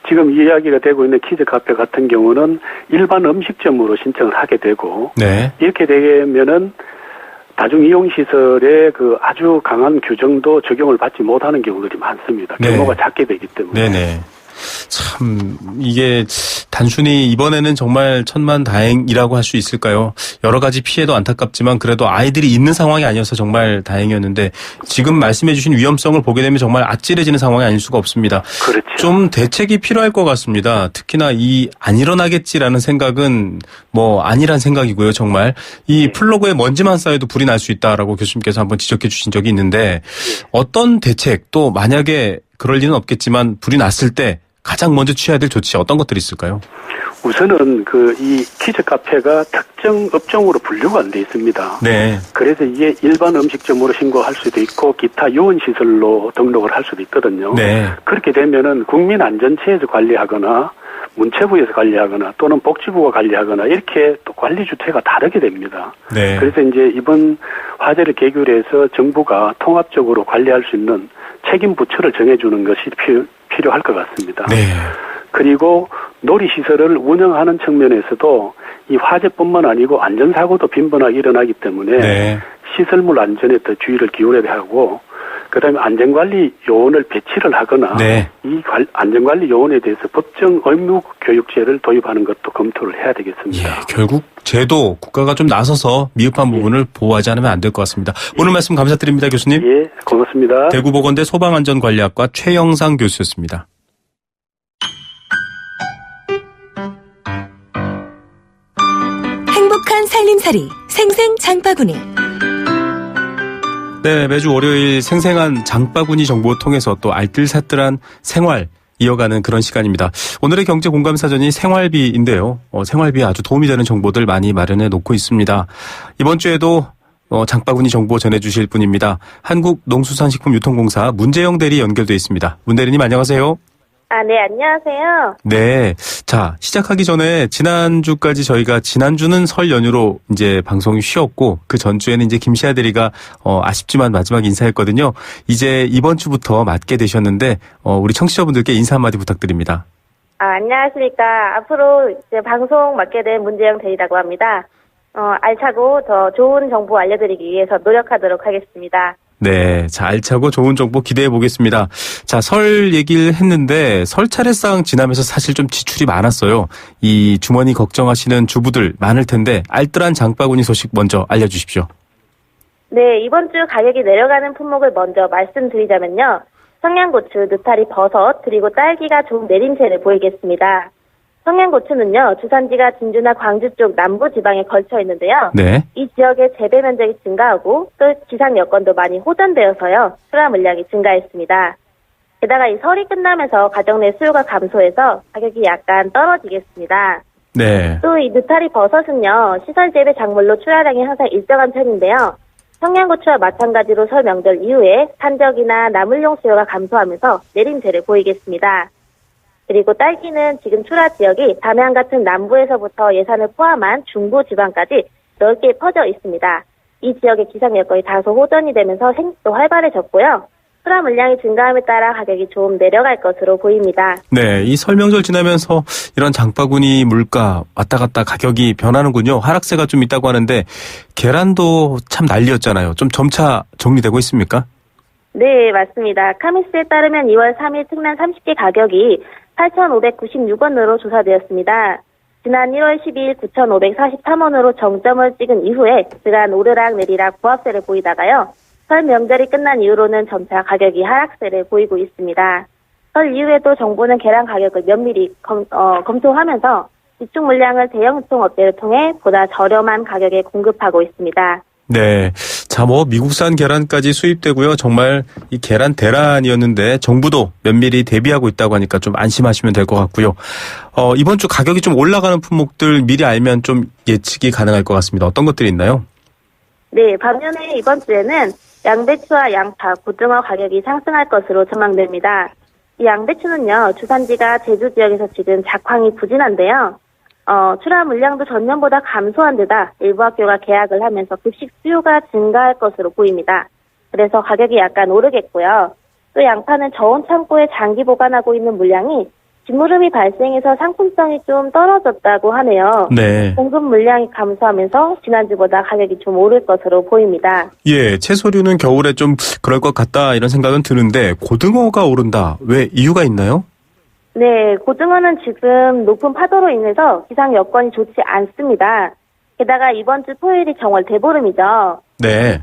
지금 이야기가 되고 있는 키즈 카페 같은 경우는 일반 음식점으로 신청을 하게 되고 네. 이렇게 되면은 다중이용시설의 그 아주 강한 규정도 적용을 받지 못하는 경우들이 많습니다. 네. 규모가 작게 되기 때문에. 네네. 참 이게 단순히 이번에는 정말 천만다행이라고 할 수 있을까요? 여러 가지 피해도 안타깝지만 그래도 아이들이 있는 상황이 아니어서 정말 다행이었는데 지금 말씀해 주신 위험성을 보게 되면 정말 아찔해지는 상황이 아닐 수가 없습니다. 그렇죠. 좀 대책이 필요할 것 같습니다. 특히나 이 안 일어나겠지라는 생각은 뭐 아니란 생각이고요. 정말 이 플러그에 먼지만 쌓여도 불이 날 수 있다라고 교수님께서 한번 지적해 주신 적이 있는데 어떤 대책 또 만약에 그럴 일은 없겠지만 불이 났을 때 가장 먼저 취해야 될 조치 어떤 것들이 있을까요? 우선은 이 키즈 카페가 특정 업종으로 분류가 안 돼 있습니다. 네. 그래서 이게 일반 음식점으로 신고할 수도 있고 기타 요원시설로 등록을 할 수도 있거든요. 네. 그렇게 되면은 국민안전처에서 관리하거나 문체부에서 관리하거나 또는 복지부가 관리하거나 이렇게 또 관리 주체가 다르게 됩니다. 네. 그래서 이제 이번 화제를 계기로 해서 정부가 통합적으로 관리할 수 있는 책임 부처를 정해주는 것이 필요할 것 같습니다. 네. 그리고 놀이시설을 운영하는 측면에서도 이 화재뿐만 아니고 안전사고도 빈번하게 일어나기 때문에 네. 시설물 안전에 더 주의를 기울여야 하고 그다음에 안전관리 요원을 배치를 하거나 네. 이 안전관리 요원에 대해서 법정 의무 교육제를 도입하는 것도 검토를 해야 되겠습니다. 예, 결국 제도 국가가 좀 나서서 미흡한 부분을 보호하지 않으면 안 될 것 같습니다. 오늘 말씀 감사드립니다, 교수님. 예, 고맙습니다. 대구보건대 소방안전관리학과 최영상 교수였습니다. 행복한 살림살이 생생 장바구니. 네, 매주 월요일 생생한 장바구니 정보 통해서 또 알뜰살뜰한 생활 이어가는 그런 시간입니다. 오늘의 경제 공감 사전이 생활비인데요. 생활비에 아주 도움이 되는 정보들 많이 마련해 놓고 있습니다. 이번 주에도 장바구니 정보 전해주실 분입니다. 한국농수산식품유통공사 문재영 대리 연결돼 있습니다. 문 대리님 안녕하세요. 네, 안녕하세요. 네. 자, 시작하기 전에 지난주까지 저희가 지난주는 설 연휴로 이제 방송이 쉬었고 그 전주에는 이제 김시아 대리가 아쉽지만 마지막 인사했거든요. 이제 이번 주부터 맡게 되셨는데 우리 청취자분들께 인사 한마디 부탁드립니다. 안녕하십니까. 앞으로 이제 방송 맡게 된 문재영 대리라고 합니다. 알차고 더 좋은 정보 알려드리기 위해서 노력하도록 하겠습니다. 네. 자, 알차고 좋은 정보 기대해 보겠습니다. 자, 설 얘기를 했는데 설 차례상 지나면서 사실 좀 지출이 많았어요. 이 주머니 걱정하시는 주부들 많을 텐데 알뜰한 장바구니 소식 먼저 알려주십시오. 네, 이번 주 가격이 내려가는 품목을 먼저 말씀드리자면요. 청양고추, 느타리, 버섯, 그리고 딸기가 좋은 내림세를 보이겠습니다. 청양고추는요, 주산지가 진주나 광주 쪽 남부 지방에 걸쳐 있는데요. 네. 이 지역의 재배 면적이 증가하고 또 기상 여건도 많이 호전되어서요, 수확 물량이 증가했습니다. 게다가 이 설이 끝나면서 가정 내 수요가 감소해서 가격이 약간 떨어지겠습니다. 네. 또 이 느타리 버섯은요, 시설 재배 작물로 출하량이 항상 일정한 편인데요. 청양고추와 마찬가지로 설 명절 이후에 산적이나 나물용 수요가 감소하면서 내림세를 보이겠습니다. 그리고 딸기는 지금 출하 지역이 담양 같은 남부에서부터 예산을 포함한 중부 지방까지 넓게 퍼져 있습니다. 이 지역의 기상 여건이 다소 호전이 되면서 생육도 활발해졌고요. 출하 물량이 증가함에 따라 가격이 좀 내려갈 것으로 보입니다. 네, 이 설명절 지나면서 이런 장바구니 물가 왔다 갔다 가격이 변하는군요. 하락세가 좀 있다고 하는데 계란도 참 난리였잖아요. 좀 점차 정리되고 있습니까? 네, 맞습니다. 카미스에 따르면 2월 3일 특란 30개 가격이 8,596원으로 조사되었습니다. 지난 1월 12일 9,543원으로 정점을 찍은 이후에 그간 오르락 내리락 보합세를 보이다가요. 설 명절이 끝난 이후로는 점차 가격이 하락세를 보이고 있습니다. 설 이후에도 정부는 계란 가격을 면밀히 검토하면서 비축 물량을 대형 유통업체를 통해 보다 저렴한 가격에 공급하고 있습니다. 네. 자, 미국산 계란까지 수입되고요. 정말 이 계란 대란이었는데 정부도 면밀히 대비하고 있다고 하니까 좀 안심하시면 될 것 같고요. 이번 주 가격이 좀 올라가는 품목들 미리 알면 좀 예측이 가능할 것 같습니다. 어떤 것들이 있나요? 네, 반면에 이번 주에는 양배추와 양파, 고등어 가격이 상승할 것으로 전망됩니다. 이 양배추는요, 주산지가 제주 지역에서 지금 작황이 부진한데요. 출하 물량도 전년보다 감소한 데다 일부 학교가 개학을 하면서 급식 수요가 증가할 것으로 보입니다. 그래서 가격이 약간 오르겠고요. 또 양파는 저온 창고에 장기 보관하고 있는 물량이 진무름이 발생해서 상품성이 좀 떨어졌다고 하네요. 네. 공급 물량이 감소하면서 지난주보다 가격이 좀 오를 것으로 보입니다. 예, 채소류는 겨울에 좀 그럴 것 같다 이런 생각은 드는데 고등어가 오른다. 왜 이유가 있나요? 네, 고등어는 지금 높은 파도로 인해서 기상 여건이 좋지 않습니다. 게다가 이번 주 토요일이 정월 대보름이죠. 네.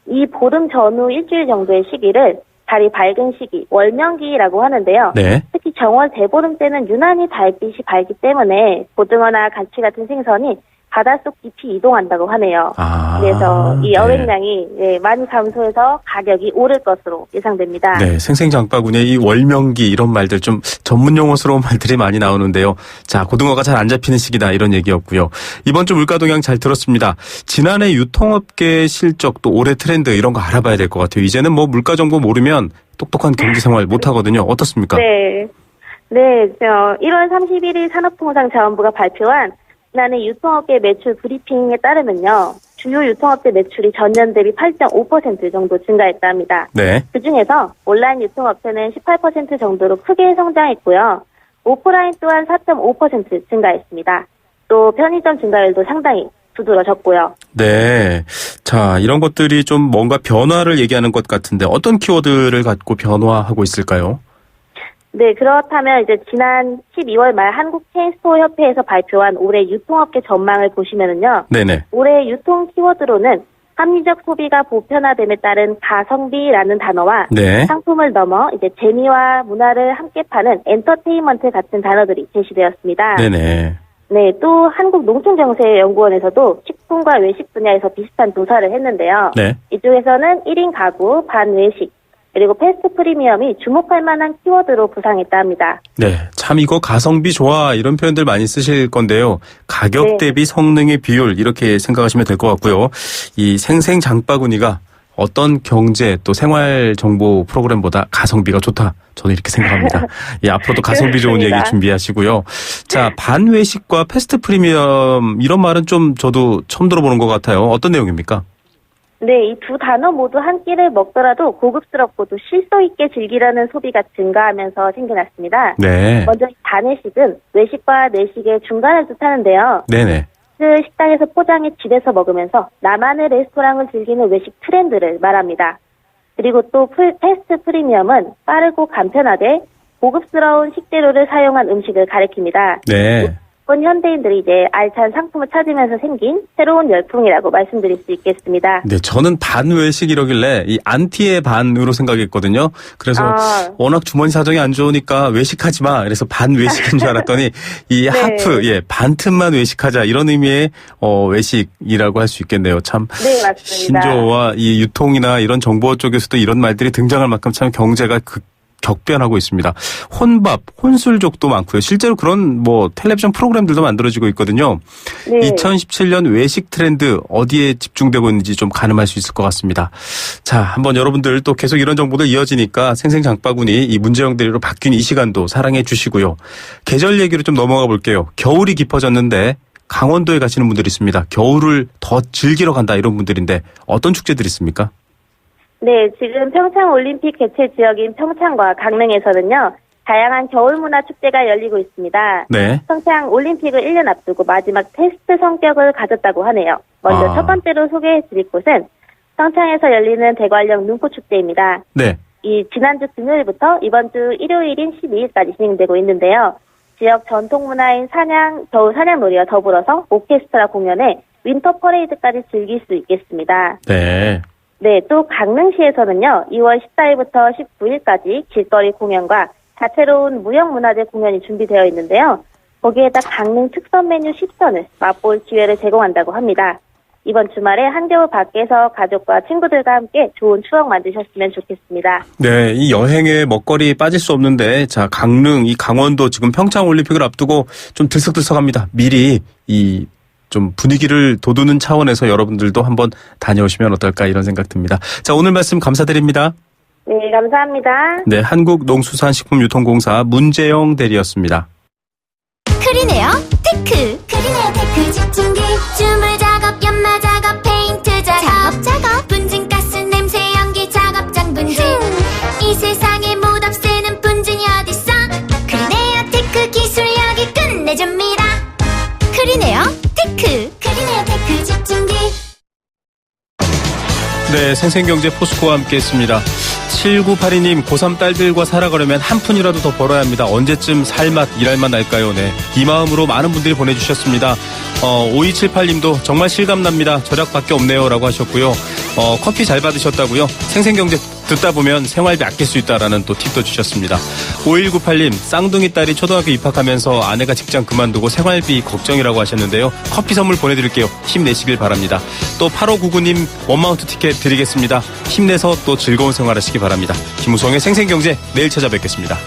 이 보름 전후 일주일 정도의 시기를 달이 밝은 시기, 월명기라고 하는데요. 네. 특히 정월 대보름 때는 유난히 달빛이 밝기 때문에 고등어나 갈치 같은 생선이 바닷속 깊이 이동한다고 하네요. 그래서 이 여획량이 많이 감소해서 가격이 오를 것으로 예상됩니다. 네, 생생장바구니에 이 월명기 이런 말들 좀 전문 용어스러운 말들이 많이 나오는데요. 자, 고등어가 잘 안 잡히는 시기다 이런 얘기였고요. 이번 주 물가 동향 잘 들었습니다. 지난해 유통업계 실적 또 올해 트렌드 이런 거 알아봐야 될 것 같아요. 이제는 물가 정보 모르면 똑똑한 경제생활 못 하거든요. 어떻습니까? 네. 1월 31일 산업통상자원부가 발표한 지난해 유통업계 매출 브리핑에 따르면요. 주요 유통업체 매출이 전년 대비 8.5% 정도 증가했다 합니다. 네. 그중에서 온라인 유통업체는 18% 정도로 크게 성장했고요. 오프라인 또한 4.5% 증가했습니다. 또 편의점 증가율도 상당히 두드러졌고요. 네. 자, 이런 것들이 좀 뭔가 변화를 얘기하는 것 같은데 어떤 키워드를 갖고 변화하고 있을까요? 네, 그렇다면 이제 지난 12월 말 한국체인스토어협회에서 발표한 올해 유통업계 전망을 보시면은요. 네네. 올해 유통 키워드로는 합리적 소비가 보편화됨에 따른 가성비라는 단어와 네. 상품을 넘어 이제 재미와 문화를 함께 파는 엔터테인먼트 같은 단어들이 제시되었습니다. 네네. 네, 또 한국농촌정세연구원에서도 식품과 외식 분야에서 비슷한 조사를 했는데요. 네. 이쪽에서는 1인 가구, 반 외식, 그리고 패스트 프리미엄이 주목할 만한 키워드로 부상했다 합니다. 네, 참 이거 가성비 좋아 이런 표현들 많이 쓰실 건데요. 가격 대비 성능의 비율 이렇게 생각하시면 될 것 같고요. 이 생생장바구니가 어떤 경제 또 생활 정보 프로그램보다 가성비가 좋다. 저는 이렇게 생각합니다. 예, 앞으로도 가성비 좋은 얘기 준비하시고요. 자, 반외식과 패스트 프리미엄 이런 말은 좀 저도 처음 들어보는 것 같아요. 어떤 내용입니까? 네, 이 두 단어 모두 한 끼를 먹더라도 고급스럽고도 실속 있게 즐기려는 소비가 증가하면서 생겨났습니다. 네. 먼저 반외식은 외식과 내식의 중간을 뜻하는데요. 네네. 그 식당에서 포장해 집에서 먹으면서 나만의 레스토랑을 즐기는 외식 트렌드를 말합니다. 그리고 또 패스트 프리미엄은 빠르고 간편하게 고급스러운 식재료를 사용한 음식을 가리킵니다. 네. 현대인들이 이제 알찬 상품을 찾으면서 생긴 새로운 열풍이라고 말씀드릴 수 있겠습니다. 네, 저는 반외식이라길래 이 안티의 반으로 생각했거든요. 그래서 워낙 주머니 사정이 안 좋으니까 외식하지 마. 그래서 반외식인 줄 알았더니 이 하프, 반 틈만 외식하자 이런 의미의 외식이라고 할 수 있겠네요. 참 네, 맞습니다. 신조어와 이 유통이나 이런 정보 쪽에서도 이런 말들이 등장할 만큼 참 경제가 격변하고 있습니다. 혼밥, 혼술족도 많고요. 실제로 그런 텔레비전 프로그램들도 만들어지고 있거든요. 네. 2017년 외식 트렌드 어디에 집중되고 있는지 좀 가늠할 수 있을 것 같습니다. 자, 한번 여러분들 또 계속 이런 정보들 이어지니까 생생장바구니 이 문제형 대리로 바뀐 이 시간도 사랑해 주시고요. 계절 얘기로 좀 넘어가 볼게요. 겨울이 깊어졌는데 강원도에 가시는 분들이 있습니다. 겨울을 더 즐기러 간다 이런 분들인데 어떤 축제들이 있습니까? 네, 지금 평창올림픽 개최 지역인 평창과 강릉에서는요. 다양한 겨울문화 축제가 열리고 있습니다. 네. 평창올림픽을 1년 앞두고 마지막 테스트 성격을 가졌다고 하네요. 먼저 첫 번째로 소개해드릴 곳은 평창에서 열리는 대관령 눈꽃축제입니다. 네. 이 지난주 금요일부터 이번 주 일요일인 12일까지 진행되고 있는데요. 지역 전통문화인 겨울 사냥놀이와 더불어서 오케스트라 공연에 윈터 퍼레이드까지 즐길 수 있겠습니다. 네. 네, 또 강릉시에서는요, 2월 14일부터 19일까지 길거리 공연과 다채로운 무형문화재 공연이 준비되어 있는데요. 거기에다 강릉 특선 메뉴 10선을 맛볼 기회를 제공한다고 합니다. 이번 주말에 한겨울 밖에서 가족과 친구들과 함께 좋은 추억 만드셨으면 좋겠습니다. 네, 이 여행의 먹거리 빠질 수 없는데, 자, 강릉, 이 강원도 지금 평창 올림픽을 앞두고 좀 들썩들썩합니다. 미리 이 좀 분위기를 돋우는 차원에서 여러분들도 한번 다녀오시면 어떨까 이런 생각 듭니다. 자, 오늘 말씀 감사드립니다. 네, 감사합니다. 네, 한국농수산식품유통공사 문재영 대리였습니다. 크리네어 테크. 크리네어 테크 집중기. 주물 작업, 연마 작업, 페인트 작업. 분진가스, 냄새, 연기 작업장 분진. 이 세상에 못 없애는 분진이 어딨어. 크리네어 테크 기술력이 끝내줍니다. 크리네어 테크. 크리네어 테크 집중기. 네, 생생경제 포스코와 함께했습니다. 7982님, 고3 딸들과 살아가려면 한 푼이라도 더 벌어야 합니다. 언제쯤 살맛, 일할맛 날까요? 네, 이 마음으로 많은 분들이 보내주셨습니다. 5278님도 정말 실감납니다. 절약밖에 없네요. 라고 하셨고요. 커피 잘 받으셨다고요? 생생경제 듣다 보면 생활비 아낄 수 있다라는 또 팁도 주셨습니다. 5198님, 쌍둥이 딸이 초등학교 입학하면서 아내가 직장 그만두고 생활비 걱정이라고 하셨는데요. 커피 선물 보내드릴게요. 힘내시길 바랍니다. 또 8599님, 원마운트 티켓 드리겠습니다. 힘내서 또 즐거운 생활하시기 바랍니다. 김우성의 생생경제, 내일 찾아뵙겠습니다.